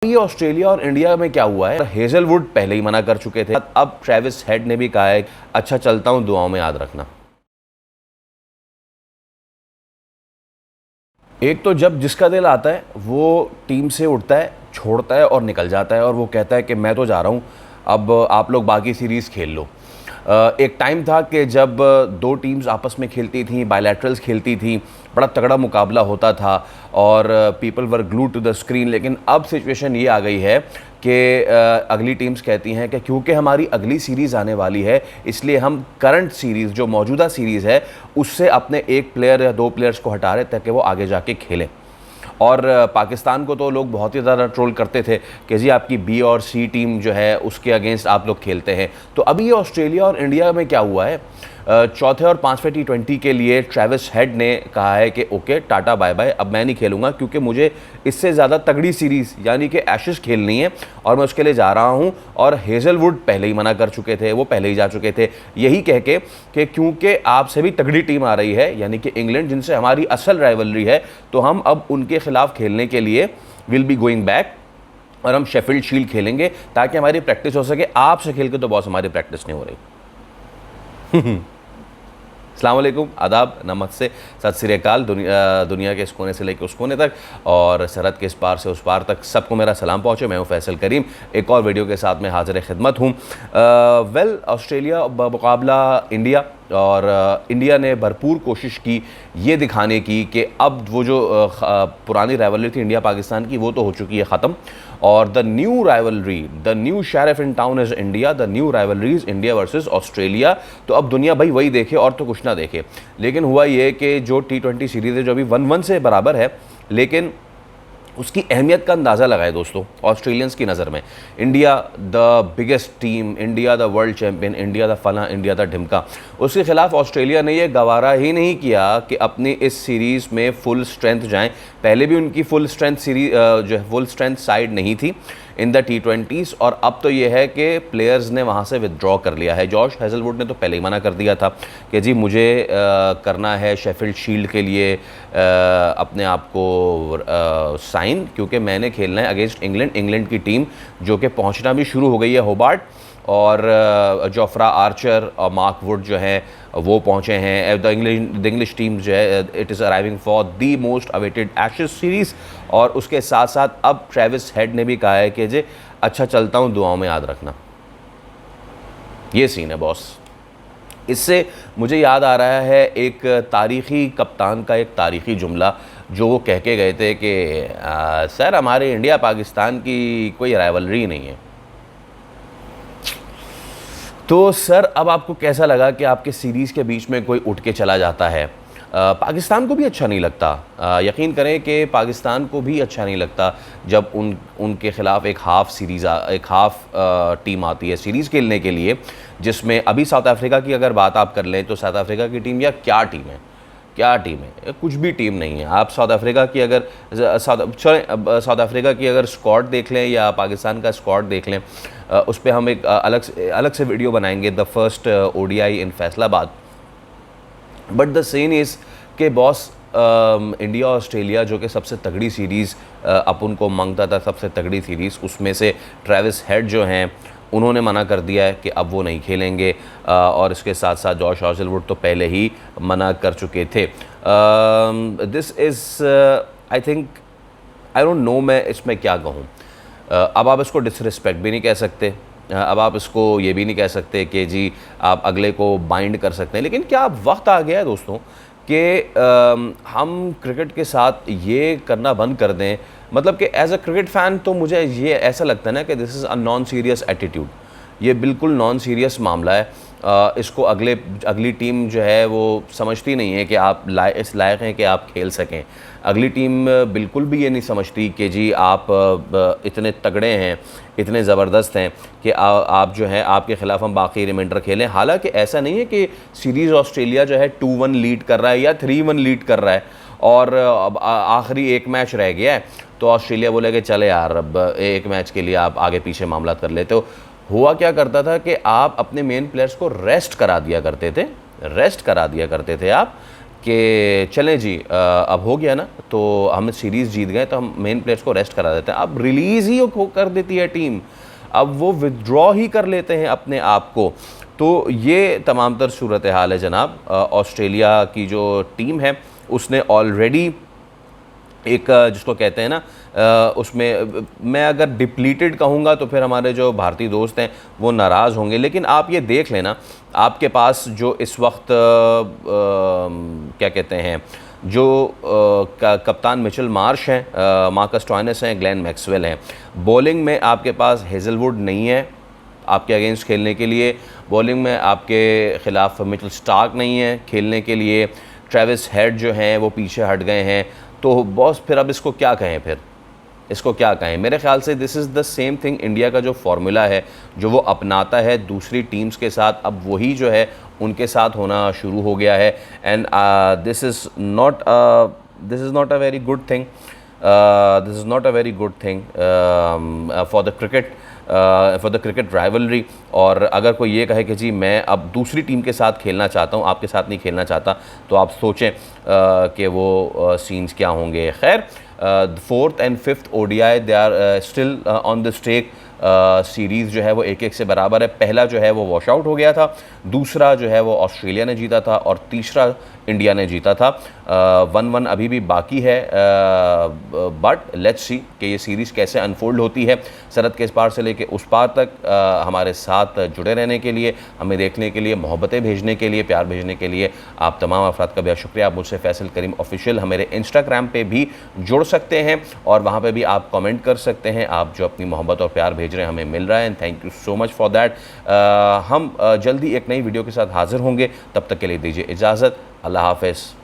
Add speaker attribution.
Speaker 1: ये ऑस्ट्रेलिया और इंडिया में क्या हुआ है, हेजलवुड पहले ही मना कर चुके थे। अब ट्रेविस हेड ने भी कहा है अच्छा चलता हूं, दुआओं में याद रखना। एक तो जब जिसका दिल आता है वो टीम से उठता है, छोड़ता है और निकल जाता है और वो कहता है कि मैं तो जा रहा हूं, अब आप लोग बाकी सीरीज़ खेल लो। एक टाइम था कि जब दो टीम्स आपस में खेलती थी, बायलैटरल्स खेलती थी, बड़ा तगड़ा मुकाबला होता था और people were glued to the screen. लेकिन अब सिचुएशन ये आ गई है कि अगली टीम्स कहती हैं कि क्योंकि हमारी अगली सीरीज़ आने वाली है, इसलिए हम करंट सीरीज़ जो मौजूदा सीरीज़ है उससे अपने एक प्लेयर या दो प्लेयर्स को हटा रहे ताकि वो आगे जाके खेलें। और पाकिस्तान को तो लोग बहुत ही ज़्यादा ट्रोल करते थे कि जी आपकी बी और सी टीम जो है उसके अगेंस्ट आप लोग खेलते हैं। तो अभी ये ऑस्ट्रेलिया और इंडिया में क्या हुआ है, चौथे और पांचवें T20 के लिए ट्रेविस हेड ने कहा है कि ओके टाटा बाय बाय, अब मैं नहीं खेलूंगा क्योंकि मुझे इससे ज़्यादा तगड़ी सीरीज़ यानी कि एशेज़ खेलनी है और मैं उसके लिए जा रहा हूं। और हेजलवुड पहले ही मना कर चुके थे, वो पहले ही जा चुके थे यही कह के कि क्योंकि आपसे भी तगड़ी टीम आ रही है यानी कि इंग्लैंड, जिनसे हमारी असल राइवलरी है, तो हम अब उनके खिलाफ खेलने के लिए विल बी गोइंग बैक और हम शेफील्ड शील्ड खेलेंगे ताकि हमारी प्रैक्टिस हो सके। आपसे खेल के तो बॉस हमारी प्रैक्टिस नहीं हो रही। अस्सलाम वालेकुम, आदाब, नमस्ते, सत श्री अकाल। दुनिया के इस कोने से लेकर उस कोने तक और सरहद के इस पार से उस पार तक सबको मेरा सलाम पहुँचे। मैं हूँ फैसल करीम, एक और वीडियो के साथ में हाजिर खिदमत हूँ। वेल, ऑस्ट्रेलिया मुकाबला इंडिया और इंडिया ने भरपूर कोशिश की ये दिखाने की कि अब वो जो पुरानी राइवलरी थी इंडिया पाकिस्तान की वो तो हो चुकी है ख़त्म और the new rivalry, the new sheriff in town is India, the new rivalry is India versus Australia. तो अब दुनिया भाई वही देखे और तो कुछ ना देखे। लेकिन हुआ ये कि जो T20 सीरीज़ है जो अभी 1-1 से बराबर है, लेकिन उसकी अहमियत का अंदाज़ा लगाए दोस्तों ऑस्ट्रेलियंस की नज़र में। India the biggest team, India the world champion, India the फला, इंडिया द ढिमका, उसके खिलाफ ऑस्ट्रेलिया ने यह गवारा ही नहीं किया कि अपनी इस सीरीज़ में फुल स्ट्रेंथ जाएं। पहले भी उनकी फुल स्ट्रेंथ सीरीज जो है फुल स्ट्रेंथ साइड नहीं थी इन द T20s और अब तो ये है कि प्लेयर्स ने वहाँ से विदड्रॉ कर लिया है। जॉश हेजलवुड ने तो पहले ही मना कर दिया था कि जी मुझे करना है शेफील्ड शील्ड के लिए अपने आप को साइन, क्योंकि मैंने खेलना है अगेंस्ट इंग्लैंड की टीम जो कि पहुँचना भी शुरू हो गई है होबार्ट, और जोफ्रा आर्चर और मार्क वुड जो हैं वो पहुँचे हैं। द इंग्लिश टीम जो है it is arriving for the most awaited ashes series. और उसके साथ साथ अब ट्रेविस हेड ने भी कहा है कि जी अच्छा चलता हूँ, दुआओं में याद रखना। ये सीन है बॉस। इससे मुझे याद आ रहा है एक तारीख़ी कप्तान का एक तारीख़ी जुमला जो वो कह के गए थे कि सर हमारे इंडिया पाकिस्तान की कोई राइवलरी नहीं है। तो सर अब आपको कैसा लगा कि आपके सीरीज़ के बीच में कोई उठ के चला जाता है? पाकिस्तान को भी अच्छा नहीं लगता, यकीन करें कि पाकिस्तान को भी अच्छा नहीं लगता जब उनके ख़िलाफ़ एक हाफ़ टीम आती है सीरीज़ खेलने के लिए, जिसमें अभी साउथ अफ्रीका की अगर बात आप कर लें तो साउथ अफ्रीका की टीम या क्या टीम है, क्या टीम है, कुछ भी टीम नहीं है। आप साउथ अफ्रीका की अगर साउथ अफ्रीका की अगर स्क्वाड देख लें या पाकिस्तान का स्क्वाड देख लें, उस पर हम एक अलग से वीडियो बनाएंगे, the first ODI in Faisalabad. But the scene is कि बॉस इंडिया ऑस्ट्रेलिया जो कि सबसे तगड़ी सीरीज़ अपन को मांगता था, सबसे तगड़ी सीरीज़, उसमें से ट्रेविस हेड जो हैं उन्होंने मना कर दिया है कि अब वो नहीं खेलेंगे और इसके साथ साथ जॉश हेजलवुड तो पहले ही मना कर चुके थे। This is I think, I don't know मैं इसमें क्या कहूँ। अब आप इसको डिसरिस्पेक्ट भी नहीं कह सकते, अब आप इसको ये भी नहीं कह सकते कि जी आप अगले को बाइंड कर सकते हैं। लेकिन क्या अब वक्त आ गया है दोस्तों कि हम क्रिकेट के साथ ये करना बंद कर दें? मतलब कि एज अ क्रिकेट फ़ैन तो मुझे ये ऐसा लगता है ना कि this is a non serious attitude. ये बिल्कुल नॉन सीरियस मामला है। इसको अगली टीम जो है वो समझती नहीं है कि आप इस लायक हैं कि आप खेल सकें। अगली टीम बिल्कुल भी ये नहीं समझती कि जी आप इतने तगड़े हैं, इतने ज़बरदस्त हैं कि आप जो है आपके ख़िलाफ़ हम बाकी रिमाइंडर खेलें। हालांकि ऐसा नहीं है कि सीरीज़ ऑस्ट्रेलिया जो है 2-1 लीड कर रहा है या 3-1 लीड कर रहा है और अब आखिरी एक मैच रह गया है तो ऑस्ट्रेलिया बोले कि चले यार अब एक मैच के लिए आप आगे पीछे मामला कर लेते हो। हुआ क्या करता था कि आप अपने मेन प्लेयर्स को रेस्ट करा दिया करते थे आप कि चलें जी अब हो गया ना, तो हम सीरीज़ जीत गए तो हम मेन प्लेयर्स को रेस्ट करा देते हैं। अब रिलीज़ ही कर देती है टीम, अब वो विथड्रॉ ही कर लेते हैं अपने आप को। तो ये तमाम तर सूरत हाल है जनाब। ऑस्ट्रेलिया की जो टीम है उसने ऑलरेडी एक जिसको कहते हैं ना उसमें मैं अगर डिप्लीटेड कहूँगा तो फिर हमारे जो भारतीय दोस्त हैं वो नाराज़ होंगे, लेकिन आप ये देख लेना आपके पास जो इस वक्त क्या कहते हैं जो कप्तान मिचेल मार्श हैं, मार्कस स्टोइनिस हैं, ग्लेन मैक्सवेल हैं। बॉलिंग में आपके पास हेज़लवुड नहीं है आपके अगेंस्ट खेलने के लिए, बॉलिंग में आपके ख़िलाफ़ मिचेल स्टार्क नहीं है खेलने के लिए, ट्रेविस हेड जो हैं वो पीछे हट गए हैं। तो बॉस फिर अब इसको क्या कहें, फिर इसको क्या कहें। मेरे ख्याल से this is the same thing, India का जो फार्मूला है जो वो अपनाता है दूसरी टीम्स के साथ, अब वही जो है उनके साथ होना शुरू हो गया है। And this is not a very good thing, this is not a very good thing for the cricket rivalry. और अगर कोई ये कहे कि जी मैं अब दूसरी टीम के साथ खेलना चाहता हूँ, आपके साथ नहीं खेलना चाहता, तो आप सोचें कि वो सीन्स क्या होंगे। खैर, 4th and 5th ODI they are still on the stake. Series जो है वो 1-1 से बराबर है। पहला जो है वो वॉश आउट हो गया था, दूसरा जो है वो ऑस्ट्रेलिया ने जीता था और तीसरा इंडिया ने जीता था। 1-1 अभी भी बाकी है, बट लेट्स सी कि ये सीरीज़ कैसे अनफोल्ड होती है। सरहद के इस पार से लेके उस पार तक हमारे साथ जुड़े रहने के लिए, हमें देखने के लिए, मोहब्बतें भेजने के लिए, प्यार भेजने के लिए आप तमाम अफराद का बहुत शुक्रिया। आप मुझसे फैसल करीम ऑफिशियल हमारे इंस्टाग्राम पे भी जुड़ सकते हैं और वहाँ पे भी आप कमेंट कर सकते हैं। आप जो अपनी मोहब्बत और प्यार भेज रहे हैं हमें मिल रहा है, and thank you so much for that. हम जल्दी एक नई वीडियो के साथ हाजिर होंगे, तब तक के लिए दीजिए इजाज़त। अल्लाह हाफ़िज़।